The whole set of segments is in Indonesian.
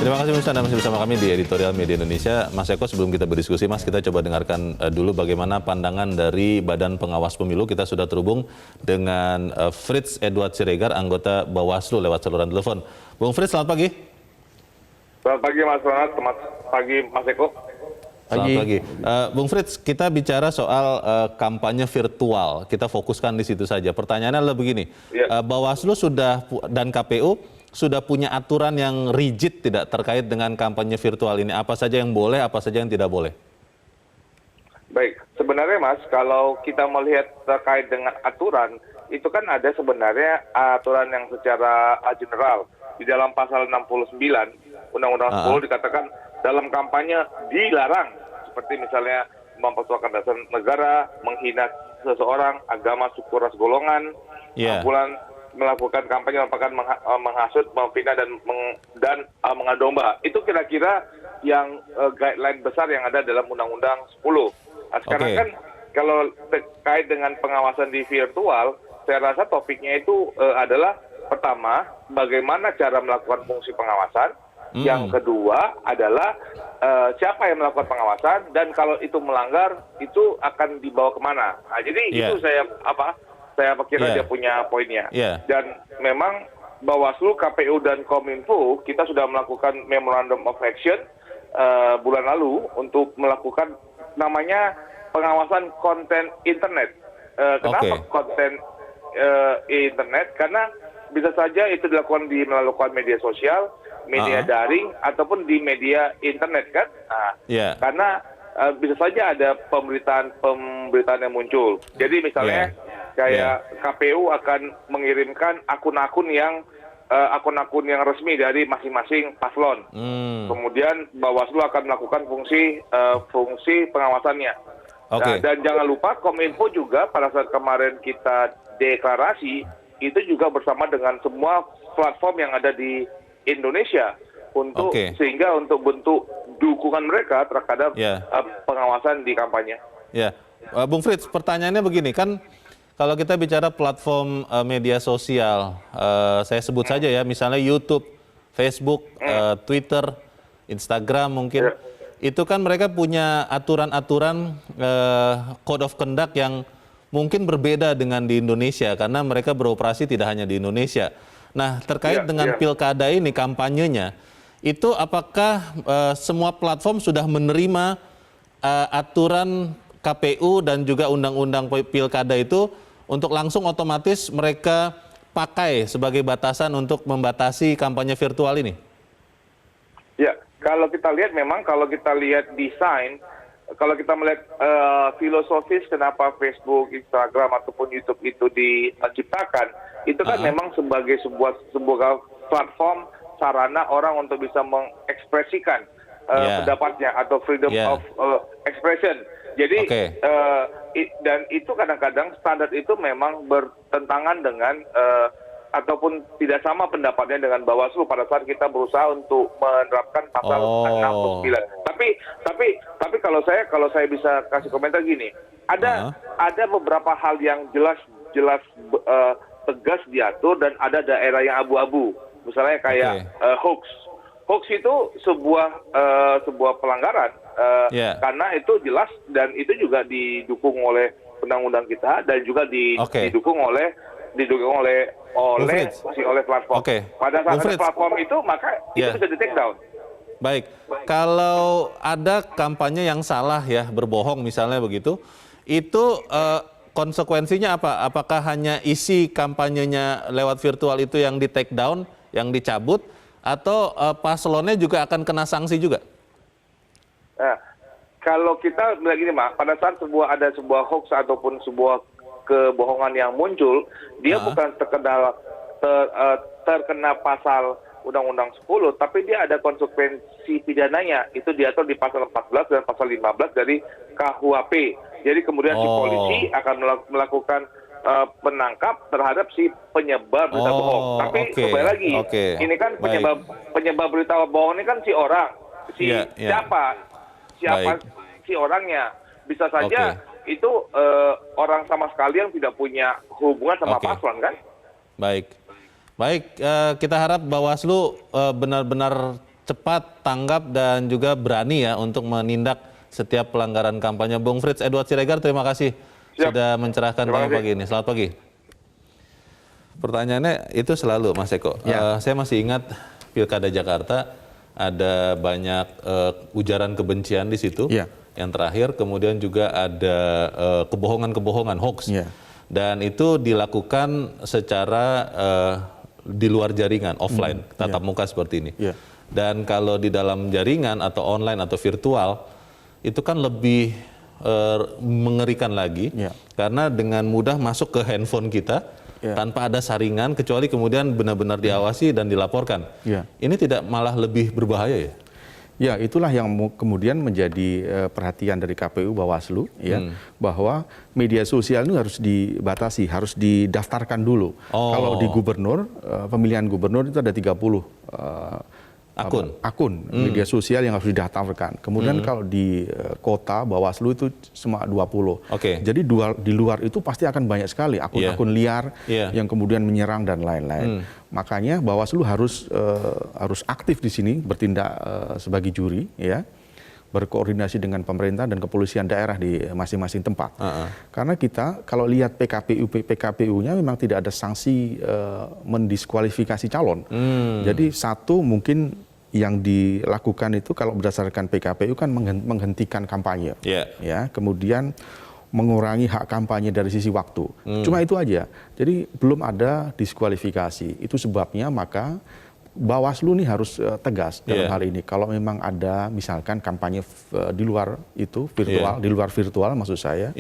Terima kasih Mas, Anda masih bersama kami di Editorial Media Indonesia. Mas Eko, sebelum kita berdiskusi, Mas, kita coba dengarkan dulu bagaimana pandangan dari Badan Pengawas Pemilu. Kita sudah terhubung dengan Fritz Edward Siregar, anggota Bawaslu lewat saluran telepon. Bung Fritz, selamat pagi. Selamat pagi Mas Ronald, selamat pagi Mas Eko. Selamat pagi. Bung Fritz, kita bicara soal kampanye virtual. Kita fokuskan di situ saja. Pertanyaannya adalah begini, Bawaslu sudah dan KPU sudah punya aturan yang rigid tidak terkait dengan kampanye virtual ini? Apa saja yang boleh, apa saja yang tidak boleh? Baik, sebenarnya Mas, kalau kita melihat terkait dengan aturan, itu kan ada sebenarnya aturan yang secara general. Di dalam pasal 69 Undang-Undang 10 dikatakan dalam kampanye dilarang, seperti misalnya mempertuakan dasar negara, menghina seseorang, agama, suku, ras, golongan, melakukan kampanye merupakan menghasut, memfitnah dan mengadu domba. Itu kira-kira yang guideline besar yang ada dalam Undang-Undang 10. Nah, sekarang kan kalau terkait dengan pengawasan di virtual, saya rasa topiknya itu adalah pertama, bagaimana cara melakukan fungsi pengawasan. Yang kedua adalah siapa yang melakukan pengawasan, dan kalau itu melanggar, itu akan dibawa kemana. Nah, jadi itu saya kira dia punya poinnya. Dan memang Bawaslu, KPU, dan Kominfo, kita sudah melakukan Memorandum of Action bulan lalu untuk melakukan namanya pengawasan konten internet. Kenapa konten internet? Karena bisa saja itu dilakukan melalui media sosial, media daring, ataupun di media internet kan. Nah, karena bisa saja ada pemberitaan yang muncul. Jadi misalnya kayak KPU akan mengirimkan akun-akun yang resmi dari masing-masing paslon. Kemudian Bawaslu akan melakukan fungsi pengawasannya. Dan jangan lupa Kominfo juga pada saat kemarin kita deklarasi itu juga bersama dengan semua platform yang ada di Indonesia untuk sehingga untuk bentuk dukungan mereka terhadap pengawasan di kampanye. Bung Fritz, pertanyaannya begini, kan kalau kita bicara platform media sosial, saya sebut saja ya, misalnya YouTube, Facebook, Twitter, Instagram mungkin, itu kan mereka punya aturan-aturan code of conduct yang mungkin berbeda dengan di Indonesia karena mereka beroperasi tidak hanya di Indonesia. Nah, terkait dengan pilkada ini, kampanyenya, itu apakah semua platform sudah menerima aturan KPU dan juga undang-undang pilkada itu untuk langsung otomatis mereka pakai sebagai batasan untuk membatasi kampanye virtual ini? Ya, kalau kita lihat memang kalau kita lihat desain, kalau kita melihat filosofis kenapa Facebook, Instagram, ataupun YouTube itu diciptakan, itu kan memang sebagai sebuah platform sarana orang untuk bisa mengekspresikan pendapatnya atau freedom of expression. Jadi dan itu kadang-kadang standar itu memang bertentangan dengan ataupun tidak sama pendapatnya dengan Bawaslu pada saat kita berusaha untuk menerapkan pasal 69. Tapi kalau saya bisa kasih komentar gini, ada beberapa hal yang jelas tegas diatur dan ada daerah yang abu-abu. Misalnya kayak hoax. Hoax itu sebuah pelanggaran karena itu jelas dan itu juga didukung oleh undang-undang kita dan juga didukung oleh platform. Pada saat ada platform itu, maka itu bisa di take down. Baik, kalau ada kampanye yang salah ya, berbohong misalnya begitu, itu konsekuensinya apa? Apakah hanya isi kampanyenya lewat virtual itu yang di take down, yang dicabut, atau paslonnya juga akan kena sanksi juga? Nah, kalau kita bilang gini, Mak, pada saat ada sebuah hoax ataupun sebuah kebohongan yang muncul, dia bukan terkena pasal Undang-Undang 10, tapi dia ada konsekuensi pidananya. Itu diatur di pasal 14 dan pasal 15 dari KUHP. Jadi kemudian si polisi akan melakukan penangkap terhadap si penyebar berita bohong. Tapi kembali lagi, ini kan penyebar berita bohong ini kan si orang, siapa si orangnya. Bisa saja itu orang sama sekali yang tidak punya hubungan sama paslon kan? Baik, kita harap Bawaslu benar-benar cepat, tanggap, dan juga berani ya untuk menindak setiap pelanggaran kampanye. Bung Frits Edward Siregar, terima kasih sudah mencerahkan kami pagi ini. Selamat pagi. Pertanyaannya itu selalu, Mas Eko. Saya masih ingat Pilkada Jakarta ada banyak ujaran kebencian di situ. Yang terakhir, kemudian juga ada kebohongan-kebohongan, hoax. Dan itu dilakukan secara di luar jaringan, offline, tatap muka seperti ini. Dan kalau di dalam jaringan atau online atau virtual, itu kan lebih mengerikan lagi, karena dengan mudah masuk ke handphone kita, tanpa ada saringan, kecuali kemudian benar-benar diawasi dan dilaporkan. Ini tidak malah lebih berbahaya ya? Ya, itulah yang kemudian menjadi perhatian dari KPU Bawaslu, bahwa media sosial itu harus dibatasi, harus didaftarkan dulu. Kalau di gubernur, pemilihan gubernur itu ada 30 akun media sosial yang harus didaftarkan. Kemudian kalau di kota Bawaslu itu cuma 20. Jadi di luar itu pasti akan banyak sekali akun-akun liar yang kemudian menyerang dan lain-lain. Makanya Bawaslu harus aktif di sini, bertindak sebagai juri, ya, berkoordinasi dengan pemerintah dan kepolisian daerah di masing-masing tempat. Karena kita kalau lihat PKPU-nya memang tidak ada sanksi mendiskualifikasi calon. Jadi satu mungkin yang dilakukan itu kalau berdasarkan PKPU kan menghentikan kampanye, ya, kemudian mengurangi hak kampanye dari sisi waktu. Cuma itu aja. Jadi belum ada diskualifikasi. Itu sebabnya maka Bawaslu ini harus tegas dalam hal ini. Kalau memang ada misalkan kampanye di luar itu virtual, di luar virtual maksud saya,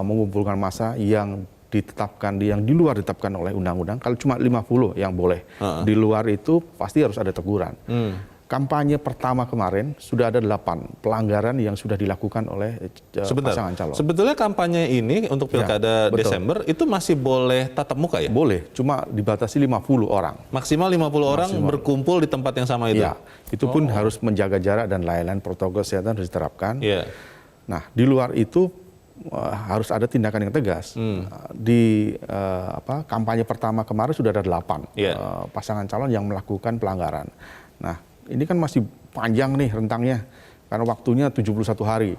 mengumpulkan massa yang di luar ditetapkan oleh undang-undang, kalau cuma 50 yang boleh. Di luar itu pasti harus ada teguran. Kampanye pertama kemarin sudah ada 8 pelanggaran yang sudah dilakukan oleh pasangan calon. Sebetulnya kampanye ini untuk Pilkada Desember itu masih boleh tatap muka ya? Boleh, cuma dibatasi 50 orang. Maksimal 50 orang berkumpul di tempat yang sama itu? Ya, itu pun harus menjaga jarak dan lain-lain, protokol kesehatan harus diterapkan. Nah, di luar itu harus ada tindakan yang tegas. Di kampanye pertama kemarin sudah ada 8 pasangan calon yang melakukan pelanggaran. Nah, ini kan masih panjang nih rentangnya, karena waktunya 71 hari.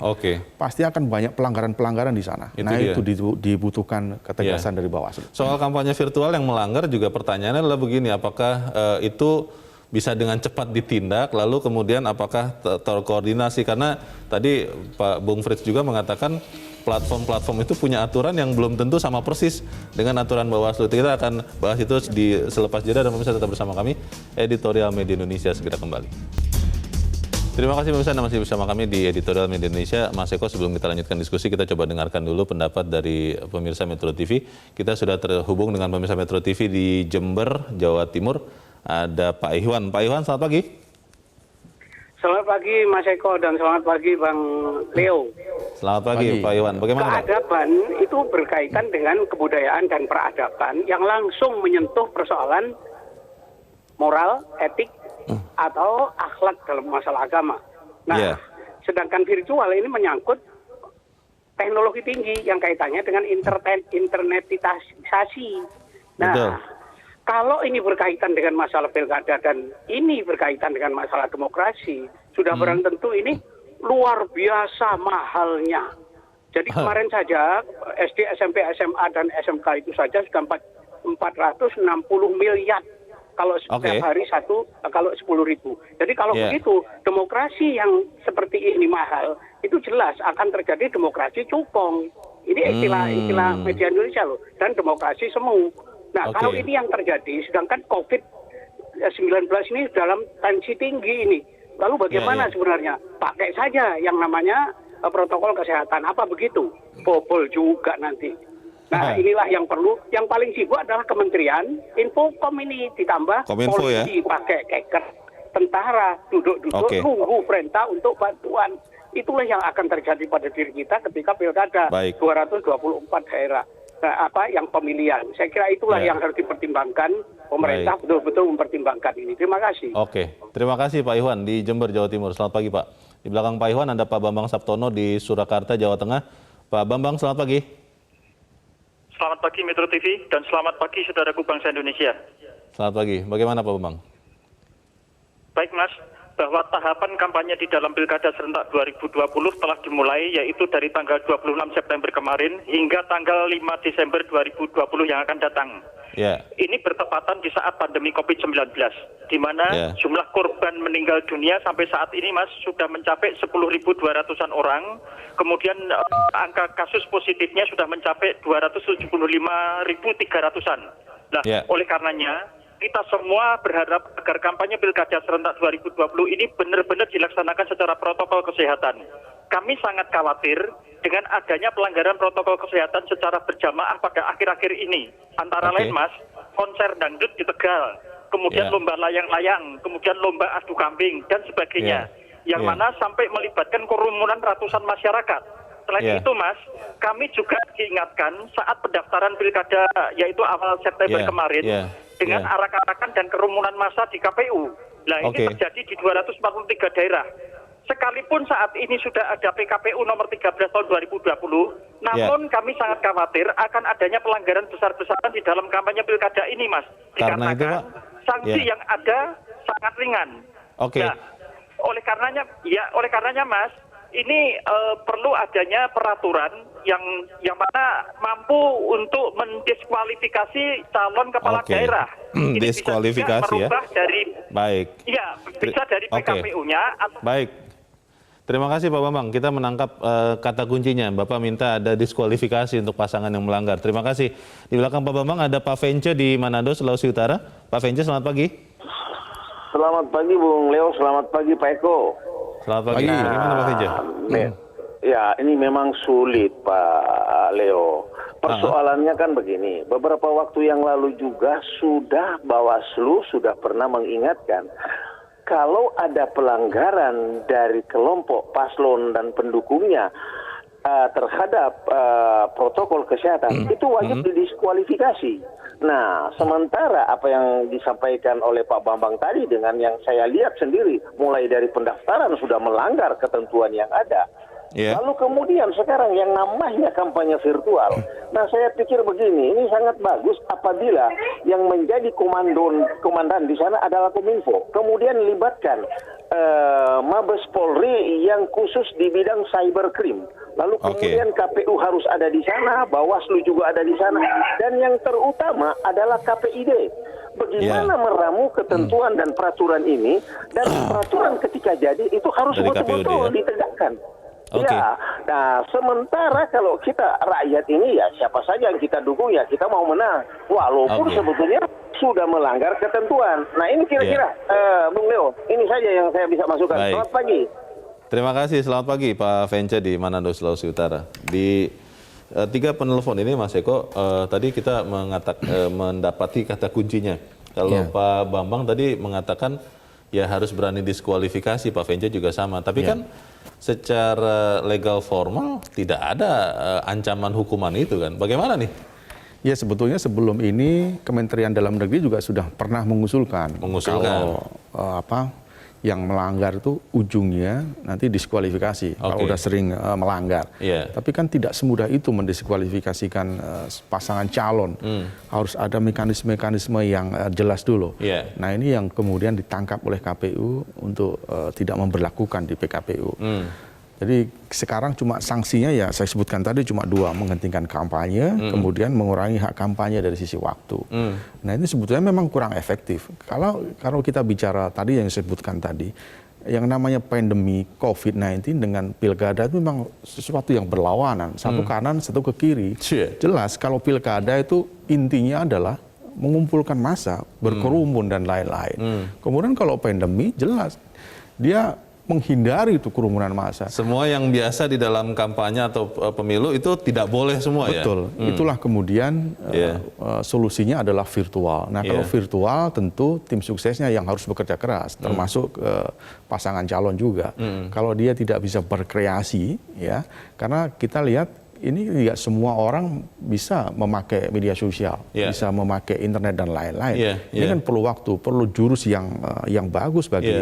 Pasti akan banyak pelanggaran-pelanggaran di sana. Itu dibutuhkan ketegasan dari Bawaslu. Soal kampanye virtual yang melanggar juga pertanyaannya adalah begini, apakah itu bisa dengan cepat ditindak, lalu kemudian apakah terkoordinasi? Karena tadi Pak Bung Frits juga mengatakan platform-platform itu punya aturan yang belum tentu sama persis dengan aturan Bawaslu. Kita akan bahas itu di selepas jeda, dan pemirsa tetap bersama kami. Editorial Media Indonesia segera kembali. Terima kasih pemirsa Anda masih bersama kami di Editorial Media Indonesia. Mas Eko, sebelum kita lanjutkan diskusi, kita coba dengarkan dulu pendapat dari pemirsa Metro TV. Kita sudah terhubung dengan pemirsa Metro TV di Jember, Jawa Timur. Ada Pak Iwan. Pak Iwan, selamat pagi. Selamat pagi Mas Eko dan selamat pagi Bang Leo. Selamat pagi Pak Iwan. Bagaimana Pak? Keadaban itu berkaitan dengan kebudayaan dan peradaban yang langsung menyentuh persoalan moral, etik, atau akhlak dalam masalah agama. Nah, sedangkan virtual ini menyangkut teknologi tinggi yang kaitannya dengan internetisasi. Nah, kalau ini berkaitan dengan masalah pilkada dan ini berkaitan dengan masalah demokrasi, sudah barang tentu ini luar biasa mahalnya. Jadi kemarin saja SD, SMP, SMA, dan SMK itu saja sudah 460 miliar. Kalau setiap hari kalau 10.000. Jadi kalau begitu, demokrasi yang seperti ini mahal, itu jelas akan terjadi demokrasi cukong. Ini istilah media Indonesia loh. Dan demokrasi semu. Nah, kalau ini yang terjadi, sedangkan COVID-19 ini dalam tensi tinggi ini. Lalu bagaimana sebenarnya? Pakai saja yang namanya protokol kesehatan. Apa begitu? Bobol juga nanti. Nah, inilah yang perlu. Yang paling sibuk adalah Kementerian Infokom ini. Ditambah Kominfo, polisi pakai keker, tentara duduk-duduk nunggu perintah untuk bantuan. Itulah yang akan terjadi pada diri kita ketika pilkada 224 daerah. Nah, yang pemilihan. Saya kira itulah yang harus dipertimbangkan. Pemerintah betul-betul mempertimbangkan ini. Terima kasih. Terima kasih Pak Iwan di Jember, Jawa Timur. Selamat pagi Pak. Di belakang Pak Iwan ada Pak Bambang Saptono di Surakarta, Jawa Tengah. Pak Bambang, selamat pagi. Selamat pagi Metro TV dan selamat pagi saudaraku bangsa Indonesia. Selamat pagi. Bagaimana Pak Bambang? Baik Mas, bahwa tahapan kampanye di dalam Pilkada serentak 2020 telah dimulai, yaitu dari tanggal 26 September kemarin hingga tanggal 5 Desember 2020 yang akan datang. Ini bertepatan di saat pandemi COVID-19, di mana jumlah korban meninggal dunia sampai saat ini Mas sudah mencapai 10.200-an orang, kemudian angka kasus positifnya sudah mencapai 275.300-an. Nah, oleh karenanya kita semua berharap agar kampanye Pilkada serentak 2020 ini benar-benar dilaksanakan secara protokol kesehatan. Kami sangat khawatir dengan adanya pelanggaran protokol kesehatan secara berjamaah pada akhir-akhir ini. Antara lain Mas, konser dangdut di Tegal, kemudian lomba layang-layang, kemudian lomba adu kambing, dan sebagainya. Yang mana sampai melibatkan kerumunan ratusan masyarakat. Selain itu Mas, kami juga diingatkan saat pendaftaran Pilkada yaitu awal September kemarin, dengan arak-arakan dan kerumunan massa di KPU. Nah ini terjadi di 243 daerah. Sekalipun saat ini sudah ada PKPU nomor 13 tahun 2020, namun kami sangat khawatir akan adanya pelanggaran besar-besaran di dalam kampanye Pilkada ini, Mas. Dikarenakan sanksi yang ada sangat ringan. Nah, oleh karenanya, Mas, ini perlu adanya peraturan yang mana mampu untuk mendiskualifikasi calon kepala daerah. Diskualifikasi ya. Dari, bisa dari PKPU-nya. Baik. Terima kasih Pak Bambang. Kita menangkap kata kuncinya. Bapak minta ada diskualifikasi untuk pasangan yang melanggar. Terima kasih. Di belakang Pak Bambang ada Pak Vence di Manado, Sulawesi Utara. Pak Vence, selamat pagi. Selamat pagi Bung Leo, selamat pagi Pak Eko. Selamat pagi. Bagaimana Pak Vence? Ya, ini memang sulit Pak Leo. Persoalannya kan begini, beberapa waktu yang lalu juga Bawaslu sudah pernah mengingatkan kalau ada pelanggaran dari kelompok paslon dan pendukungnya terhadap protokol kesehatan, itu wajib didiskualifikasi. Nah, sementara apa yang disampaikan oleh Pak Bambang tadi dengan yang saya lihat sendiri, mulai dari pendaftaran sudah melanggar ketentuan yang ada. Lalu kemudian sekarang yang namanya kampanye virtual. Nah, saya pikir begini, ini sangat bagus apabila yang menjadi komandan di sana adalah Kominfo. Kemudian libatkan Mabes Polri yang khusus di bidang cybercrime. Lalu kemudian KPU harus ada di sana, Bawaslu juga ada di sana, dan yang terutama adalah KPID. Bagaimana meramu ketentuan dan peraturan ini, dan peraturan ketika jadi itu harus betul-betul ditegakkan. Ya, nah sementara kalau kita rakyat ini ya siapa saja yang kita dukung ya kita mau menang, walaupun sebetulnya sudah melanggar ketentuan. Nah ini kira-kira Bung Leo, ini saja yang saya bisa masukkan. Selamat pagi. Terima kasih, selamat pagi Pak Vence di Manado, Sulawesi Utara. Di tiga penelpon ini Mas Eko, tadi kita mendapati kata kuncinya. Kalau Pak Bambang tadi mengatakan ya harus berani diskualifikasi, Pak Vence juga sama. Tapi kan secara legal formal tidak ada ancaman hukuman itu kan. Bagaimana nih? Ya sebetulnya sebelum ini Kementerian Dalam Negeri juga sudah pernah mengusulkan. Kalau yang melanggar itu ujungnya nanti diskualifikasi kalau udah sering melanggar. Tapi kan tidak semudah itu mendiskualifikasikan pasangan calon. Harus ada mekanisme-mekanisme yang jelas dulu. Nah ini yang kemudian ditangkap oleh KPU untuk tidak memberlakukan di PKPU. Jadi sekarang cuma sanksinya ya saya sebutkan tadi cuma dua, menghentikan kampanye, kemudian mengurangi hak kampanye dari sisi waktu. Nah ini sebetulnya memang kurang efektif. Kalau kita bicara tadi yang saya sebutkan tadi, yang namanya pandemi COVID-19 dengan pilkada itu memang sesuatu yang berlawanan, satu kanan, satu ke kiri. Jelas kalau pilkada itu intinya adalah mengumpulkan massa, berkerumun dan lain-lain. Kemudian kalau pandemi jelas dia menghindari itu kerumunan massa. Semua yang biasa di dalam kampanye atau pemilu itu tidak boleh semua. Betul. Itulah kemudian solusinya adalah virtual. Nah kalau virtual tentu tim suksesnya yang harus bekerja keras, termasuk pasangan calon juga. Kalau dia tidak bisa berkreasi, ya, karena kita lihat ini tidak semua orang bisa memakai media sosial, bisa memakai internet dan lain-lain. Ini kan perlu waktu, perlu jurus yang bagus bagi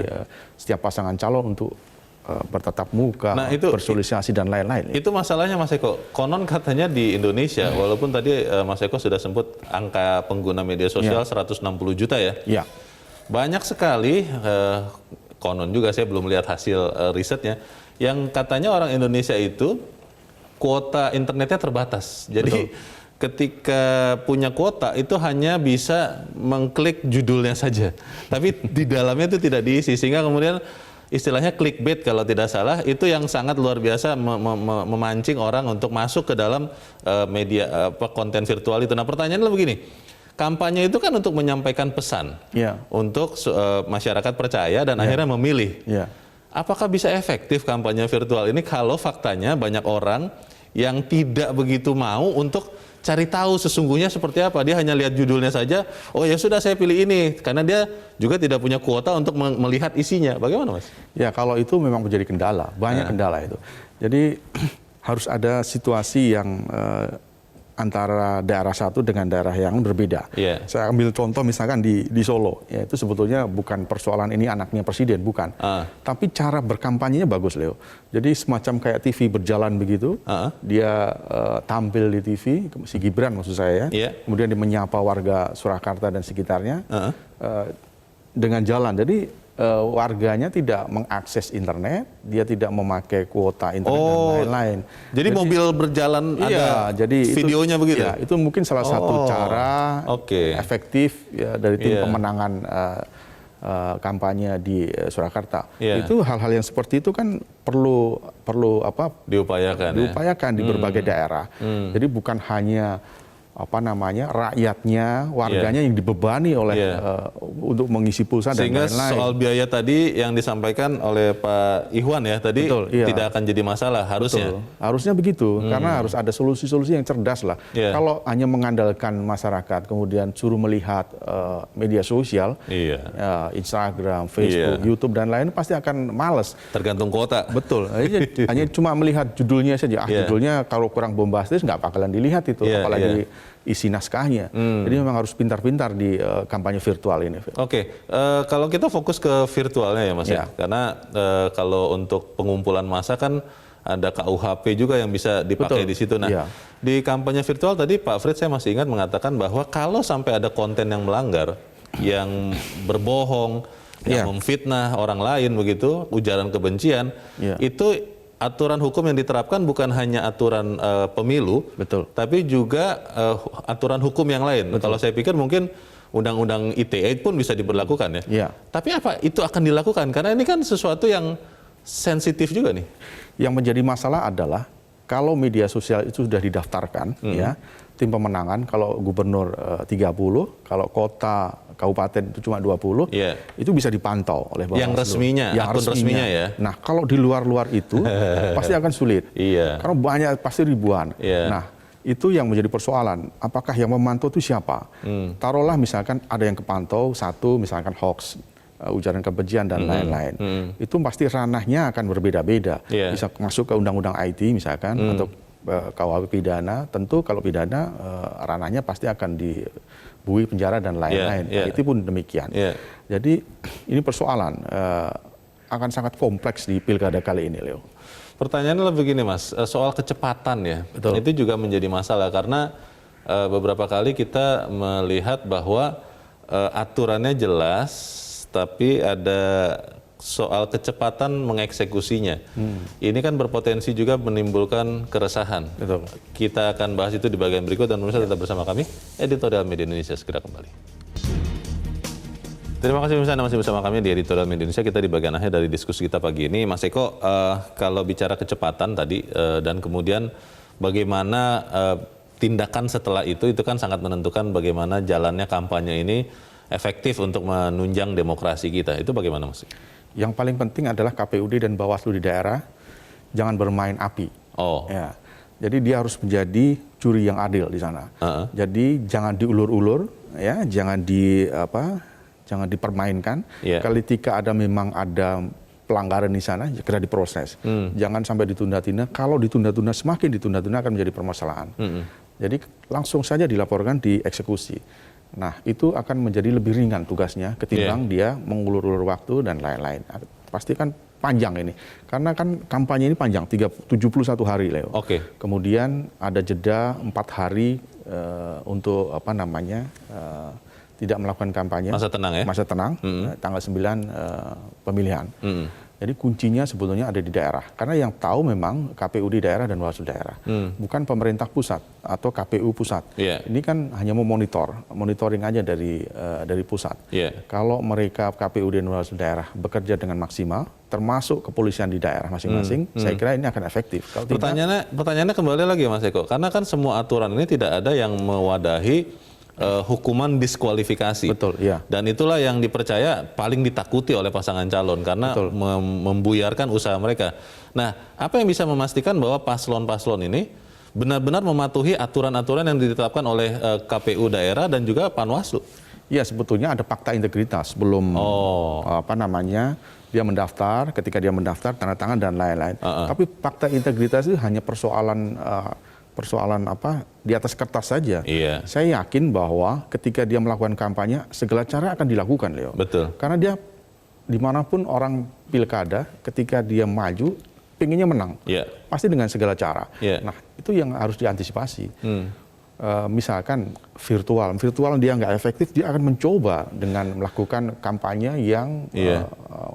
setiap pasangan calon untuk bertatap muka, bersosialisasi dan lain-lain. Itu masalahnya Mas Eko. Konon katanya di Indonesia, walaupun tadi Mas Eko sudah sebut angka pengguna media sosial 160 juta ya. banyak sekali konon juga, saya belum lihat hasil risetnya, yang katanya orang Indonesia itu kuota internetnya terbatas. Jadi ketika punya kuota itu hanya bisa mengklik judulnya saja, tapi di dalamnya itu tidak diisi, sehingga kemudian istilahnya clickbait kalau tidak salah, itu yang sangat luar biasa memancing orang untuk masuk ke dalam media konten virtual itu. Nah, pertanyaannya begini, kampanye itu kan untuk menyampaikan pesan, untuk masyarakat percaya dan akhirnya memilih. Apakah bisa efektif kampanye virtual ini kalau faktanya banyak orang yang tidak begitu mau untuk cari tahu sesungguhnya seperti apa? Dia hanya lihat judulnya saja, oh ya sudah saya pilih ini, karena dia juga tidak punya kuota untuk melihat isinya. Bagaimana, Mas? Ya, kalau itu memang menjadi kendala, banyak kendala itu. Jadi harus ada situasi yang antara daerah satu dengan daerah yang berbeda. Saya ambil contoh misalkan di Solo, ya itu sebetulnya bukan persoalan ini anaknya presiden, bukan. Tapi cara berkampanyenya bagus, Leo. Jadi semacam kayak TV berjalan begitu, dia tampil di TV, si Gibran maksud saya, kemudian dia menyapa warga Surakarta dan sekitarnya dengan jalan. Jadi warganya tidak mengakses internet, dia tidak memakai kuota internet dan lain-lain. Jadi mobil berjalan ada videonya begitu? Ya, itu mungkin salah satu cara efektif ya, dari tim pemenangan kampanye di Surakarta. Itu hal-hal yang seperti itu kan perlu diupayakan di berbagai daerah. Jadi bukan hanya rakyatnya, warganya yang dibebani oleh untuk mengisi pulsa dan lain-lain. Sehingga soal biaya tadi yang disampaikan oleh Pak Ihwan ya tadi tidak akan jadi masalah harusnya. Harusnya begitu, karena harus ada solusi-solusi yang cerdas lah. Kalau hanya mengandalkan masyarakat kemudian suruh melihat media sosial, Instagram, Facebook, YouTube dan lain, pasti akan males. Tergantung kuota. Betul. Hanya cuma melihat judulnya saja. Judulnya kalau kurang bombastis nggak bakalan dilihat itu, apalagi isi naskahnya. Jadi memang harus pintar-pintar di kampanye virtual ini. Kalau kita fokus ke virtualnya ya Mas ya, karena kalau untuk pengumpulan massa kan ada KUHP juga yang bisa dipakai di situ. Nah, di kampanye virtual tadi Pak Fred saya masih ingat mengatakan bahwa kalau sampai ada konten yang melanggar, yang berbohong, yang memfitnah orang lain begitu, ujaran kebencian, itu aturan hukum yang diterapkan bukan hanya aturan pemilu, tapi juga aturan hukum yang lain. Kalau saya pikir mungkin undang-undang ITE pun bisa diberlakukan ya. Tapi apa itu akan dilakukan? Karena ini kan sesuatu yang sensitif juga nih. Yang menjadi masalah adalah kalau media sosial itu sudah didaftarkan, ya tim pemenangan, kalau gubernur 30, kalau kota kabupaten itu cuma 20, itu bisa dipantau oleh Bawaslu. Yang resminya, akun resminya ya. Nah, kalau di luar-luar itu pasti akan sulit. Karena banyak, pasti ribuan. Nah, itu yang menjadi persoalan. Apakah yang memantau itu siapa? Taruhlah misalkan ada yang kepantau, satu misalkan hoax, ujaran kebencian dan lain-lain. Itu pasti ranahnya akan berbeda-beda. Bisa masuk ke undang-undang IT misalkan, atau KUHP pidana. Tentu kalau pidana ranahnya pasti akan dibui penjara dan lain-lain. Itu pun demikian. Jadi ini persoalan akan sangat kompleks di pilkada kali ini, Leo. Pertanyaannya begini Mas, soal kecepatan ya, itu juga menjadi masalah karena beberapa kali kita melihat bahwa aturannya jelas, tapi ada soal kecepatan mengeksekusinya. Ini kan berpotensi juga menimbulkan keresahan. Kita akan bahas itu di bagian berikut dan pemirsa tetap bersama kami. Editorial Media Indonesia segera kembali. Terima kasih pemirsa Anda masih bersama kami di Editorial Media Indonesia. Kita di bagian akhir dari diskusi kita pagi ini. Mas Eko, kalau bicara kecepatan tadi dan kemudian bagaimana tindakan setelah itu kan sangat menentukan bagaimana jalannya kampanye ini efektif untuk menunjang demokrasi kita. Itu bagaimana Mas? Yang paling penting adalah KPUD dan Bawaslu di daerah jangan bermain api. Jadi dia harus menjadi juri yang adil di sana. Jadi jangan diulur-ulur, ya, jangan dipermainkan. Ketika memang ada pelanggaran di sana, segera diproses. Jangan sampai ditunda-tunda. Kalau ditunda-tunda, semakin ditunda-tunda akan menjadi permasalahan. Jadi langsung saja dilaporkan, dieksekusi. Nah, itu akan menjadi lebih ringan tugasnya ketimbang dia mengulur-ulur waktu dan lain-lain. Pasti kan panjang ini. Karena kan kampanye ini panjang, 71 hari, Leo. Kemudian ada jeda 4 hari untuk tidak melakukan kampanye. Masa tenang ya? Masa tenang, tanggal 9 pemilihan. Jadi kuncinya sebetulnya ada di daerah. Karena yang tahu memang KPU di daerah dan Bawaslu daerah. Bukan pemerintah pusat atau KPU pusat. Ini kan hanya monitoring aja dari pusat. Kalau mereka KPU dan Bawaslu daerah bekerja dengan maksimal, termasuk kepolisian di daerah masing-masing, saya kira ini akan efektif. Kalau pertanyaannya kembali lagi Mas Eko, karena kan semua aturan ini tidak ada yang mewadahi hukuman diskualifikasi. Betul, iya. Dan itulah yang dipercaya paling ditakuti oleh pasangan calon karena membuyarkan usaha mereka. Nah, apa yang bisa memastikan bahwa paslon-paslon ini benar-benar mematuhi aturan-aturan yang ditetapkan oleh KPU daerah dan juga Panwaslu? Ya, sebetulnya ada fakta integritas sebelum dia mendaftar, ketika dia mendaftar tanda tangan dan lain-lain. Tapi fakta integritas itu hanya persoalan di atas kertas saja. Saya yakin bahwa ketika dia melakukan kampanye, segala cara akan dilakukan, Leo. Betul. Karena dia dimanapun orang pilkada, ketika dia maju, pengennya menang. Pasti dengan segala cara. Nah, itu yang harus diantisipasi. Misalkan virtual dia nggak efektif, dia akan mencoba dengan melakukan kampanye yang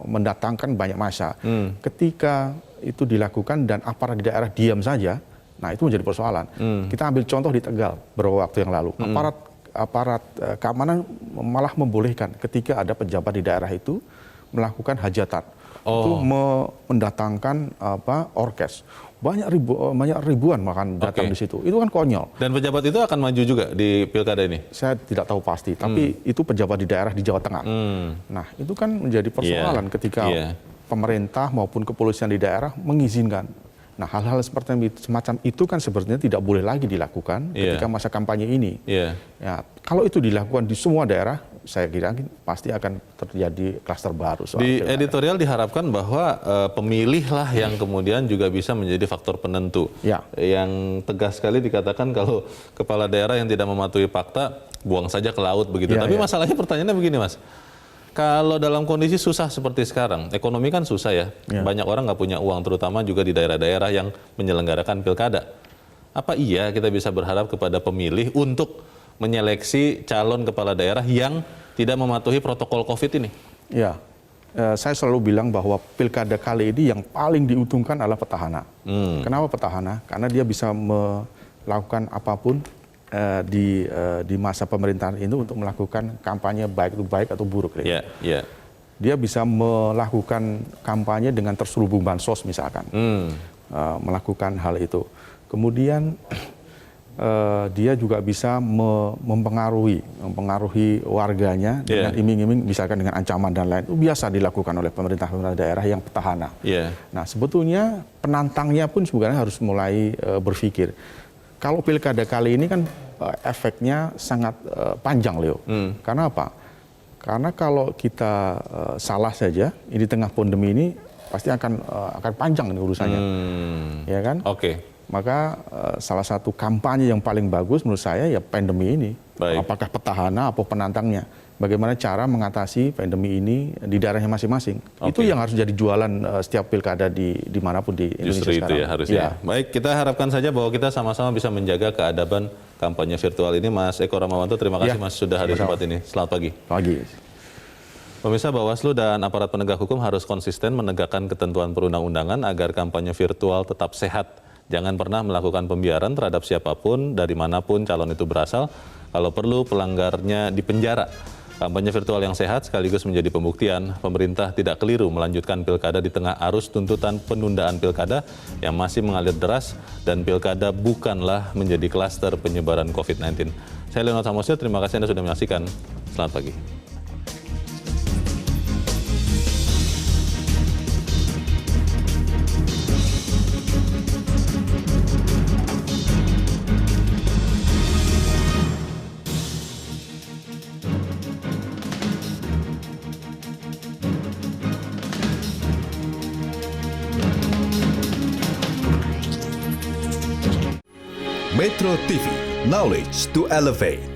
mendatangkan banyak massa. Ketika itu dilakukan dan aparat di daerah diam saja, nah itu menjadi persoalan. Kita ambil contoh di Tegal beberapa waktu yang lalu. Aparat keamanan malah membolehkan ketika ada pejabat di daerah itu melakukan hajatan. Itu mendatangkan orkes. Banyak ribuan makan datang di situ. Itu kan konyol. Dan pejabat itu akan maju juga di pilkada ini? Saya tidak tahu pasti, tapi itu pejabat di daerah di Jawa Tengah. Nah, itu kan menjadi persoalan ketika pemerintah maupun kepolisian di daerah mengizinkan. Nah, hal-hal semacam itu kan sebenarnya tidak boleh lagi dilakukan ketika masa kampanye ini. Ya, kalau itu dilakukan di semua daerah, saya kira pasti akan terjadi klaster baru. Di editorial diharapkan bahwa pemilih lah yang kemudian juga bisa menjadi faktor penentu. Yang tegas sekali dikatakan kalau kepala daerah yang tidak mematuhi fakta, buang saja ke laut begitu. Tapi masalahnya pertanyaannya begini, Mas. Kalau dalam kondisi susah seperti sekarang, ekonomi kan susah ya. Banyak orang nggak punya uang, terutama juga di daerah-daerah yang menyelenggarakan pilkada. Apa iya kita bisa berharap kepada pemilih untuk menyeleksi calon kepala daerah yang tidak mematuhi protokol COVID ini? Ya, saya selalu bilang bahwa pilkada kali ini yang paling diuntungkan adalah petahana. Kenapa petahana? Karena dia bisa melakukan apapun di masa pemerintahan itu untuk melakukan kampanye baik itu baik atau buruk. Dia bisa melakukan kampanye dengan terselubung bansos misalkan, melakukan hal itu. Kemudian dia juga bisa mempengaruhi warganya dengan iming-iming, misalkan dengan ancaman dan lain. Itu biasa dilakukan oleh pemerintah daerah yang petahana. Nah, sebetulnya penantangnya pun sebenarnya harus mulai berpikir. Kalau pilkada kali ini kan efeknya sangat panjang, Leo. Karena apa? Karena kalau kita salah saja di tengah pandemi ini pasti akan panjang ini urusannya, ya kan? Maka salah satu kampanye yang paling bagus menurut saya ya pandemi ini. Apakah petahana atau penantangnya? Bagaimana cara mengatasi pandemi ini di daerahnya masing-masing. Itu yang harus jadi jualan setiap pilkada dimanapun di Indonesia Justru sekarang. Itu ya harusnya. Baik, kita harapkan saja bahwa kita sama-sama bisa menjaga keadaban kampanye virtual ini. Mas Eko Ramawanto, terima kasih Mas sudah hadir di tempat ini. Selamat pagi. Pemirsa, Bawaslu dan aparat penegak hukum harus konsisten menegakkan ketentuan perundang-undangan agar kampanye virtual tetap sehat. Jangan pernah melakukan pembiaran terhadap siapapun, dari manapun calon itu berasal. Kalau perlu, pelanggarnya dipenjara. Kampanye virtual yang sehat sekaligus menjadi pembuktian pemerintah tidak keliru melanjutkan pilkada di tengah arus tuntutan penundaan pilkada yang masih mengalir deras, dan pilkada bukanlah menjadi klaster penyebaran COVID-19. Saya Leonard Samosir, terima kasih Anda sudah menyaksikan. Selamat pagi. Metro TV, knowledge to elevate.